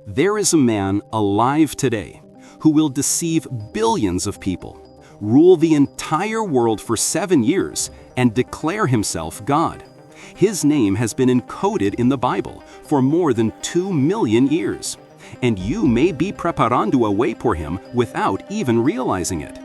There is a man alive today who will deceive billions of people, rule the entire world for 7 years, and declare himself God. His name has been encoded in the Bible for more than 2 million years, and you may be preparando a way for him without even realizing it.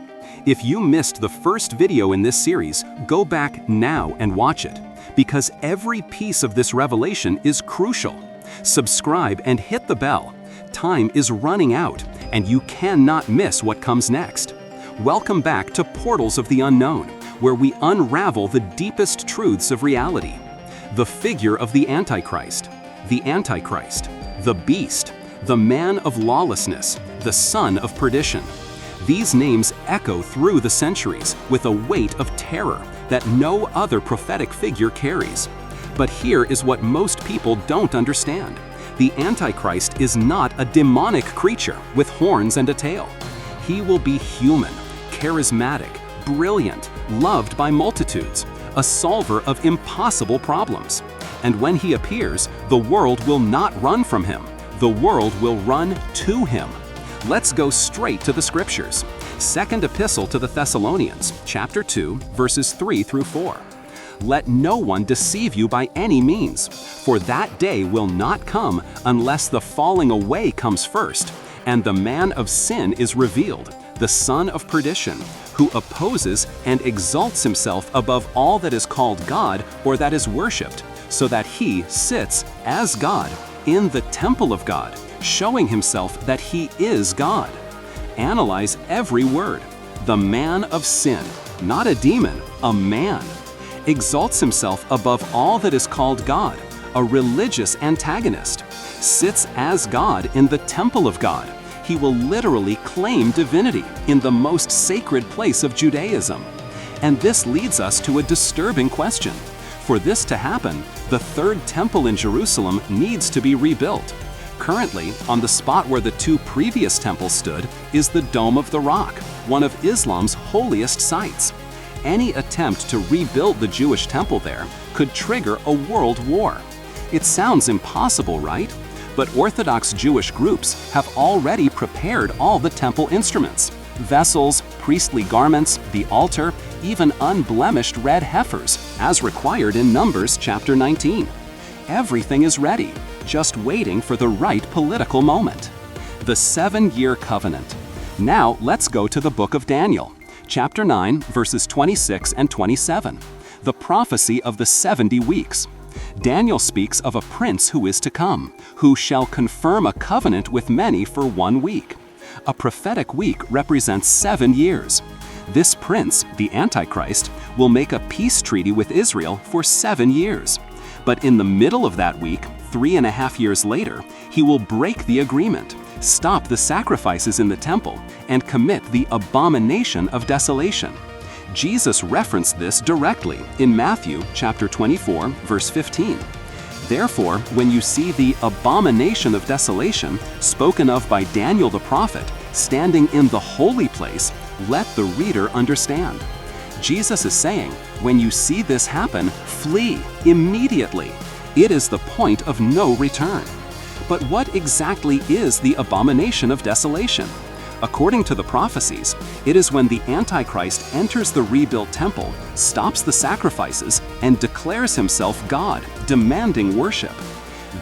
If you missed the first video in this series, go back now and watch it, because every piece of this revelation is crucial. Subscribe and hit the bell. Time is running out, and you cannot miss what comes next. Welcome back to Portals of the Unknown, where we unravel the deepest truths of reality. The figure of the Antichrist, the beast, the man of lawlessness, the son of perdition. These names echo through the centuries with a weight of terror that no other prophetic figure carries. But here is what most people don't understand. The Antichrist is not a demonic creature with horns and a tail. He will be human, charismatic, brilliant, loved by multitudes, a solver of impossible problems. And when he appears, the world will not run from him. The world will run to him. Let's go straight to the scriptures. Second Epistle to the Thessalonians, chapter 2, verses 3 through 4. Let no one deceive you by any means, for that day will not come unless the falling away comes first, and the man of sin is revealed, the son of perdition, who opposes and exalts himself above all that is called God or that is worshipped, so that he sits as God in the temple of God, showing himself that he is God. Analyze every word. The man of sin, not a demon, a man, exalts himself above all that is called God, a religious antagonist, sits as God in the temple of God. He will literally claim divinity in the most sacred place of Judaism. And this leads us to a disturbing question. For this to happen, the third temple in Jerusalem needs to be rebuilt. Currently, on the spot where the 2 previous temples stood is the Dome of the Rock, one of Islam's holiest sites. Any attempt to rebuild the Jewish temple there could trigger a world war. It sounds impossible, right? But Orthodox Jewish groups have already prepared all the temple instruments: vessels, priestly garments, the altar, even unblemished red heifers, as required in Numbers chapter 19. Everything is ready, just waiting for the right political moment. The 7-year covenant. Now let's go to the book of Daniel, chapter 9, verses 26 and 27, the prophecy of the 70 weeks. Daniel speaks of a prince who is to come, who shall confirm a covenant with many for 1 week. A prophetic week represents 7 years. This prince, the Antichrist, will make a peace treaty with Israel for 7 years. But in the middle of that week, 3.5 years later, he will break the agreement, stop the sacrifices in the temple, and commit the abomination of desolation. Jesus referenced this directly in Matthew chapter 24, verse 15. Therefore, when you see the abomination of desolation spoken of by Daniel the prophet standing in the holy place, let the reader understand. Jesus is saying, when you see this happen, flee immediately. It is the point of no return. But what exactly is the abomination of desolation? According to the prophecies, it is when the Antichrist enters the rebuilt temple, stops the sacrifices, and declares himself God, demanding worship.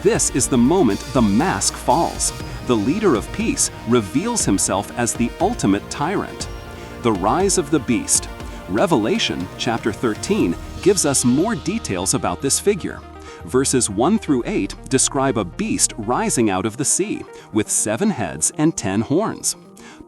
This is the moment the mask falls. The leader of peace reveals himself as the ultimate tyrant. The rise of the beast. Revelation chapter 13 gives us more details about this figure. Verses 1 through 8 describe a beast rising out of the sea, with 7 heads and 10 horns.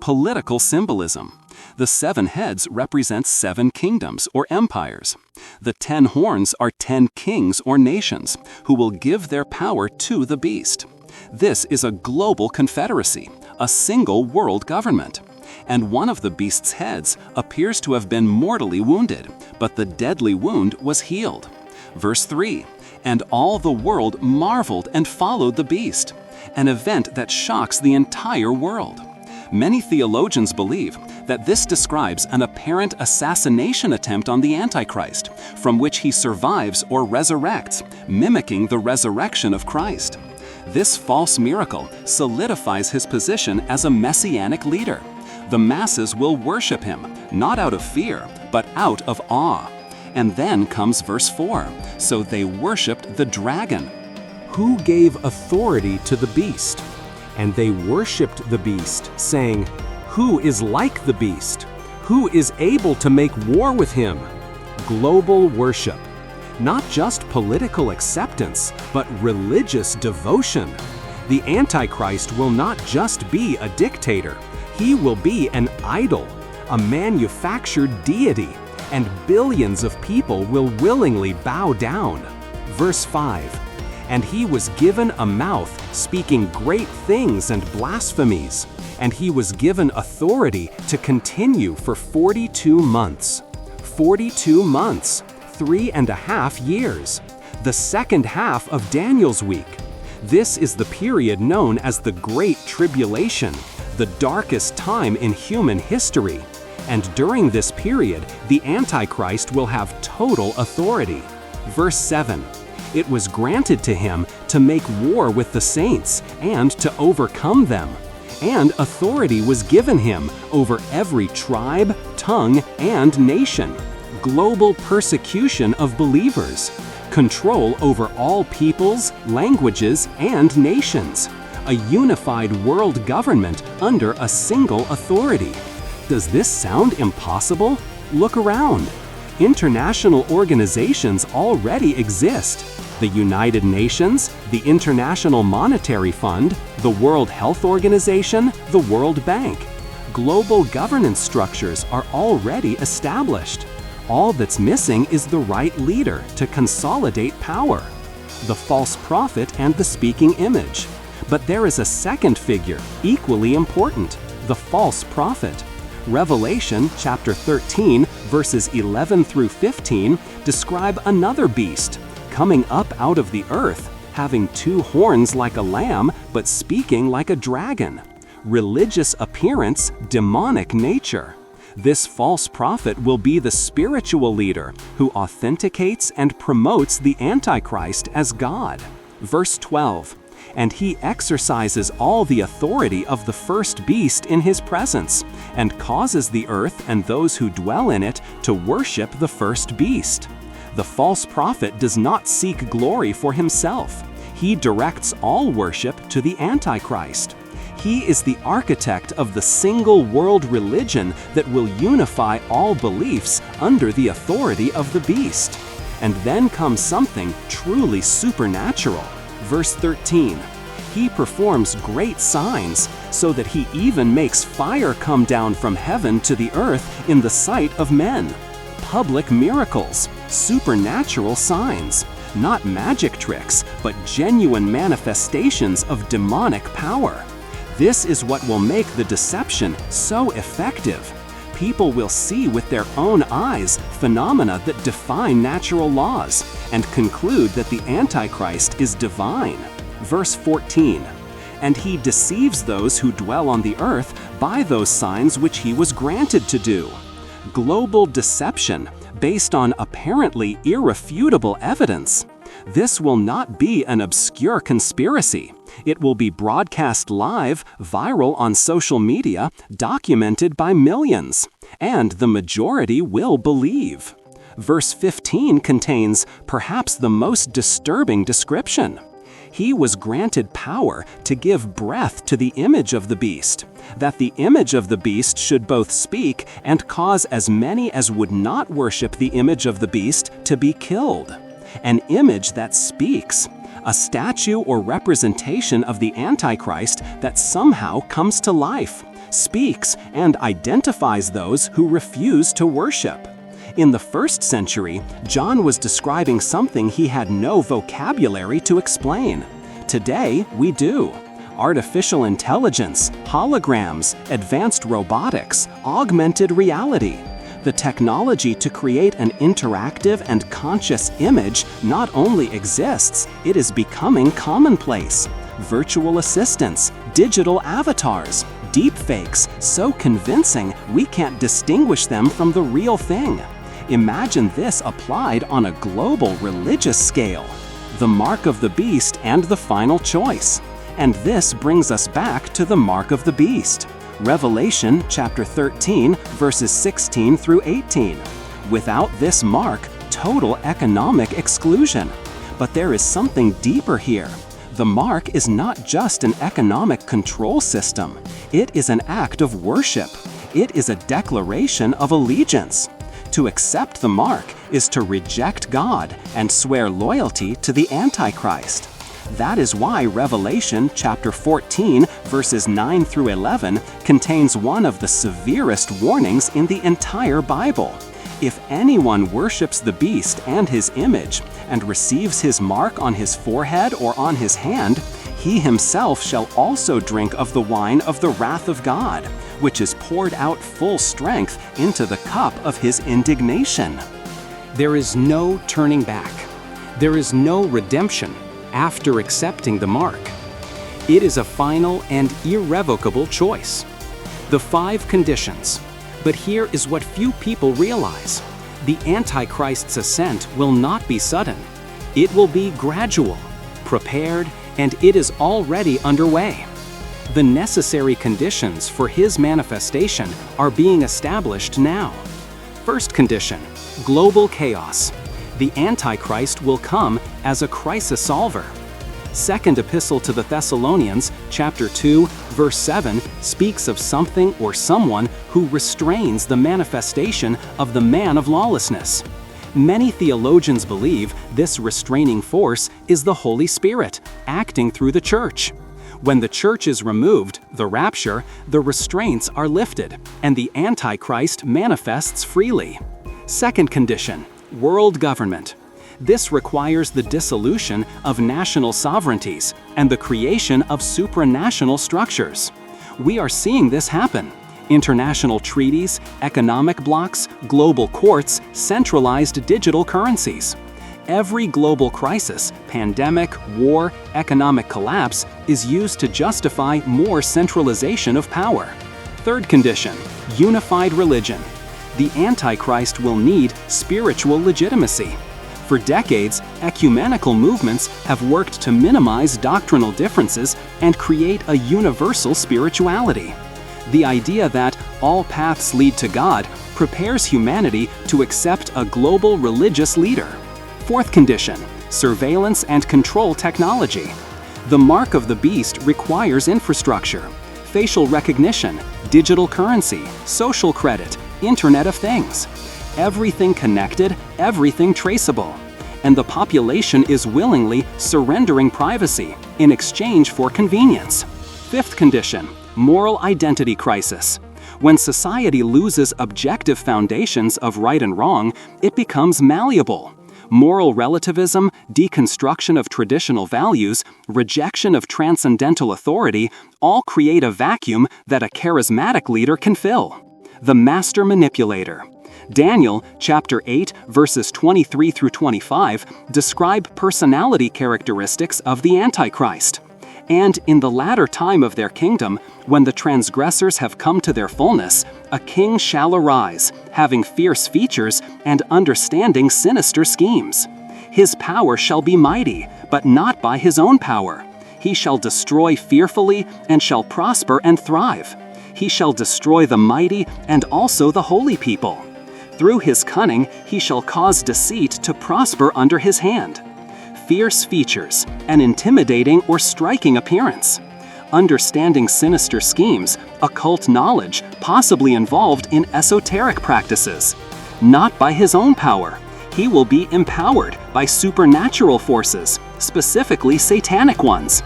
Political symbolism. The 7 heads represent 7 kingdoms or empires. The 10 horns are 10 kings or nations who will give their power to the beast. This is a global confederacy, a single world government. And one of the beast's heads appears to have been mortally wounded, but the deadly wound was healed. Verse 3, and all the world marveled and followed the beast, an event that shocks the entire world. Many theologians believe that this describes an apparent assassination attempt on the Antichrist, from which he survives or resurrects, mimicking the resurrection of Christ. This false miracle solidifies his position as a messianic leader. The masses will worship him, not out of fear, but out of awe. And then comes verse 4. So they worshipped the dragon, who gave authority to the beast. And they worshipped the beast, saying, Who is like the beast? Who is able to make war with him? Global worship. Not just political acceptance, but religious devotion. The Antichrist will not just be a dictator. He will be an idol, a manufactured deity, and billions of people will willingly bow down. Verse 5. And he was given a mouth speaking great things and blasphemies, and he was given authority to continue for 42 months. 42 months, 3.5 years, the second half of Daniel's week. This is the period known as the Great Tribulation, the darkest time in human history. And during this period, the Antichrist will have total authority. Verse 7. It was granted to him to make war with the saints and to overcome them. And authority was given him over every tribe, tongue, and nation. Global persecution of believers. Control over all peoples, languages, and nations. A unified world government under a single authority. Does this sound impossible? Look around. International organizations already exist. The United Nations, the International Monetary Fund, the World Health Organization, the World Bank. Global governance structures are already established. All that's missing is the right leader to consolidate power. The false prophet and the speaking image. But there is a second figure, equally important, the false prophet. Revelation chapter 13, verses 11 through 15 describe another beast, coming up out of the earth, having 2 horns like a lamb, but speaking like a dragon. Religious appearance, demonic nature. This false prophet will be the spiritual leader who authenticates and promotes the Antichrist as God. Verse 12. And he exercises all the authority of the first beast in his presence, and causes the earth and those who dwell in it to worship the first beast. The false prophet does not seek glory for himself. He directs all worship to the Antichrist. He is the architect of the single world religion that will unify all beliefs under the authority of the beast. And then comes something truly supernatural. Verse 13. He performs great signs, so that he even makes fire come down from heaven to the earth in the sight of men. Public miracles, supernatural signs, not magic tricks, but genuine manifestations of demonic power. This is what will make the deception so effective. People will see with their own eyes phenomena that defy natural laws and conclude that the Antichrist is divine. Verse 14. And he deceives those who dwell on the earth by those signs which he was granted to do. Global deception based on apparently irrefutable evidence. This will not be an obscure conspiracy. It will be broadcast live, viral on social media, documented by millions. And the majority will believe. Verse 15 contains perhaps the most disturbing description. He was granted power to give breath to the image of the beast, that the image of the beast should both speak and cause as many as would not worship the image of the beast to be killed. An image that speaks, a statue or representation of the Antichrist that somehow comes to life, speaks, and identifies those who refuse to worship. In the 1st century, John was describing something he had no vocabulary to explain. Today, we do. Artificial intelligence, holograms, advanced robotics, augmented reality. The technology to create an interactive and conscious image not only exists, it is becoming commonplace. Virtual assistants, digital avatars, deepfakes, so convincing we can't distinguish them from the real thing. Imagine this applied on a global religious scale. the mark of the beast and the final choice. And this brings us back to the mark of the beast. Revelation chapter 13, verses 16 through 18. Without this mark, total economic exclusion. But there is something deeper here. The mark is not just an economic control system. It is an act of worship. It is a declaration of allegiance. To accept the mark is to reject God and swear loyalty to the Antichrist. That is why Revelation chapter 14, verses 9 through 11 contains one of the severest warnings in the entire Bible. If anyone worships the beast and his image and receives his mark on his forehead or on his hand, he himself shall also drink of the wine of the wrath of God, which is poured out full strength into the cup of his indignation. There is no turning back. There is no redemption after accepting the mark. It is a final and irrevocable choice. The 5 conditions. But here is what few people realize. The Antichrist's ascent will not be sudden. It will be gradual, prepared, and it is already underway. The necessary conditions for his manifestation are being established now. First condition, global chaos. The Antichrist will come as a crisis solver. Second Epistle to the Thessalonians, chapter 2, verse 7, speaks of something or someone who restrains the manifestation of the man of lawlessness. Many theologians believe this restraining force is the Holy Spirit, acting through the church. When the church is removed, the rapture, the restraints are lifted, and the Antichrist manifests freely. Second condition, world government. This requires the dissolution of national sovereignties and the creation of supranational structures. We are seeing this happen. International treaties, economic blocs, global courts, centralized digital currencies. Every global crisis, pandemic, war, economic collapse is used to justify more centralization of power. Third condition, unified religion. The Antichrist will need spiritual legitimacy. For decades, ecumenical movements have worked to minimize doctrinal differences and create a universal spirituality. The idea that all paths lead to God prepares humanity to accept a global religious leader. Fourth condition, surveillance and control technology. The mark of the beast requires infrastructure, facial recognition, digital currency, social credit, Internet of Things. Everything connected, everything traceable. And the population is willingly surrendering privacy in exchange for convenience. Fifth condition, moral identity crisis. When society loses objective foundations of right and wrong, it becomes malleable. Moral relativism, deconstruction of traditional values, rejection of transcendental authority all create a vacuum that a charismatic leader can fill. The master manipulator. Daniel chapter 8 verses 23 through 25 describe personality characteristics of the Antichrist. And in the latter time of their kingdom, when the transgressors have come to their fullness, a king shall arise, having fierce features and understanding sinister schemes. His power shall be mighty, but not by his own power. He shall destroy fearfully and shall prosper and thrive. He shall destroy the mighty and also the holy people. Through his cunning he shall cause deceit to prosper under his hand. Fierce features, an intimidating or striking appearance. Understanding sinister schemes, occult knowledge, possibly involved in esoteric practices. Not by his own power. He will be empowered by supernatural forces, specifically satanic ones.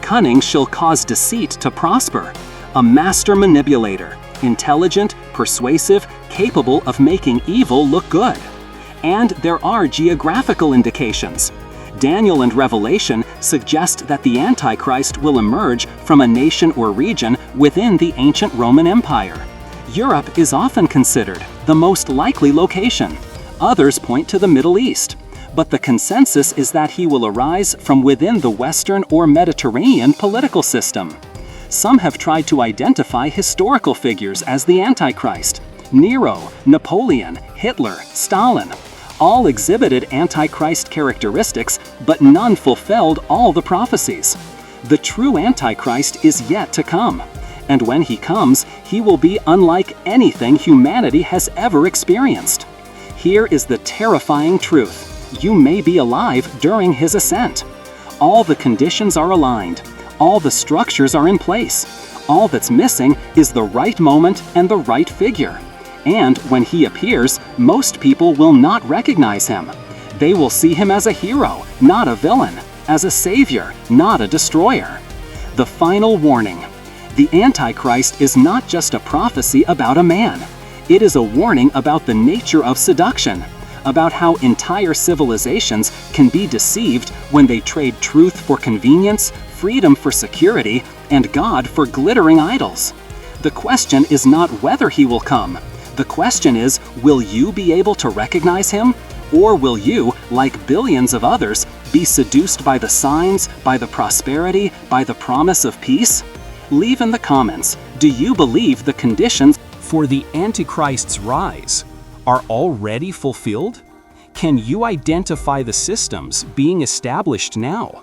Cunning shall cause deceit to prosper. A master manipulator, intelligent, persuasive, capable of making evil look good. And there are geographical indications. Daniel and Revelation suggest that the Antichrist will emerge from a nation or region within the ancient Roman Empire. Europe is often considered the most likely location. Others point to the Middle East. But the consensus is that he will arise from within the Western or Mediterranean political system. Some have tried to identify historical figures as the Antichrist: Nero, Napoleon, Hitler, Stalin. All exhibited Antichrist characteristics, but none fulfilled all the prophecies. The true Antichrist is yet to come, and when he comes, he will be unlike anything humanity has ever experienced. Here is the terrifying truth: you may be alive during his ascent. All the conditions are aligned, all the structures are in place. All that's missing is the right moment and the right figure. And when he appears, most people will not recognize him. They will see him as a hero, not a villain, as a savior, not a destroyer. The final warning: the Antichrist is not just a prophecy about a man. It is a warning about the nature of seduction, about how entire civilizations can be deceived when they trade truth for convenience, freedom for security, and God for glittering idols. The question is not whether he will come. The question is, will you be able to recognize him? Or will you, like billions of others, be seduced by the signs, by the prosperity, by the promise of peace? Leave in the comments, do you believe the conditions for the Antichrist's rise are already fulfilled? Can you identify the systems being established now?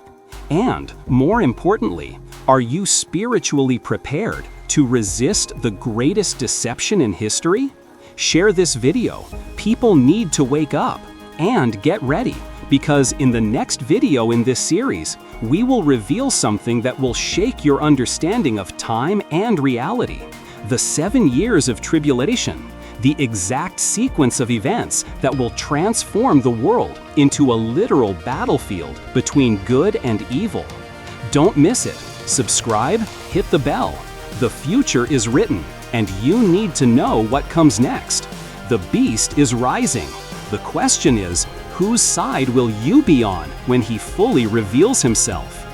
And, more importantly, are you spiritually prepared to resist the greatest deception in history? Share this video. People need to wake up. And get ready, because in the next video in this series, we will reveal something that will shake your understanding of time and reality. The 7 years of tribulation, the exact sequence of events that will transform the world into a literal battlefield between good and evil. Don't miss it. Subscribe, hit the bell. The future is written, and you need to know what comes next. The beast is rising. The question is, whose side will you be on when he fully reveals himself?